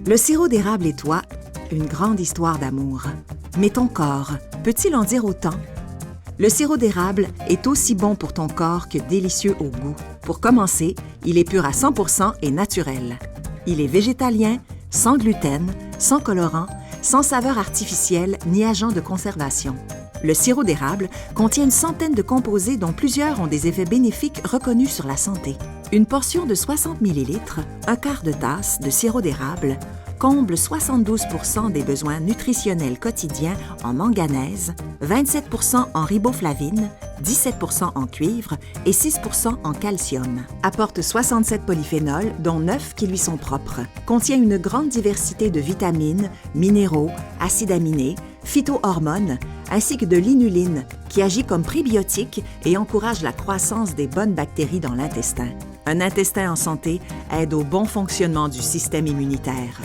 Le sirop d'érable et toi, une grande histoire d'amour. Mais ton corps, peut-il en dire autant? Le sirop d'érable est aussi bon pour ton corps que délicieux au goût. Pour commencer, il est pur à 100% et naturel. Il est végétalien, sans gluten, sans colorant, sans saveur artificielle ni agent de conservation. Le sirop d'érable contient une centaine de composés dont plusieurs ont des effets bénéfiques reconnus sur la santé. Une portion de 60 ml, un quart de tasse de sirop d'érable, comble 72% des besoins nutritionnels quotidiens en manganèse, 27% en riboflavine, 17% en cuivre et 6% en calcium. Apporte 67 polyphénols, dont 9 qui lui sont propres. Contient une grande diversité de vitamines, minéraux, acides aminés, phytohormones, ainsi que de l'inuline, qui agit comme prébiotique et encourage la croissance des bonnes bactéries dans l'intestin. Un intestin en santé aide au bon fonctionnement du système immunitaire.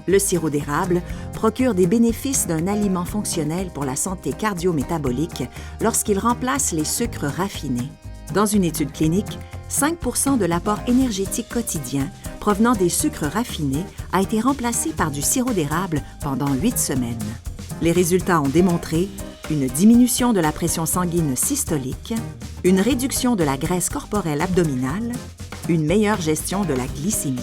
Le sirop d'érable procure des bénéfices d'un aliment fonctionnel pour la santé cardio-métabolique lorsqu'il remplace les sucres raffinés. Dans une étude clinique, 5% de l'apport énergétique quotidien provenant des sucres raffinés a été remplacé par du sirop d'érable pendant 8 semaines. Les résultats ont démontré une diminution de la pression sanguine systolique, une réduction de la graisse corporelle abdominale, une meilleure gestion de la glycémie.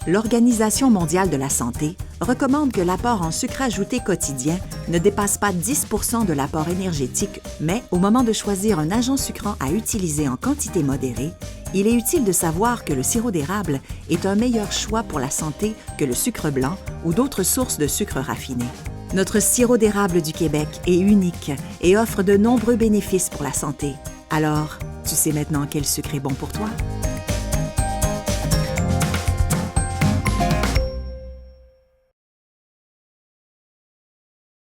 L'Organisation mondiale de la santé recommande que l'apport en sucre ajouté quotidien ne dépasse pas 10% de l'apport énergétique, mais au moment de choisir un agent sucrant à utiliser en quantité modérée, il est utile de savoir que le sirop d'érable est un meilleur choix pour la santé que le sucre blanc ou d'autres sources de sucre raffiné. Notre sirop d'érable du Québec est unique et offre de nombreux bénéfices pour la santé. Alors, tu sais maintenant quel sucre est bon pour toi?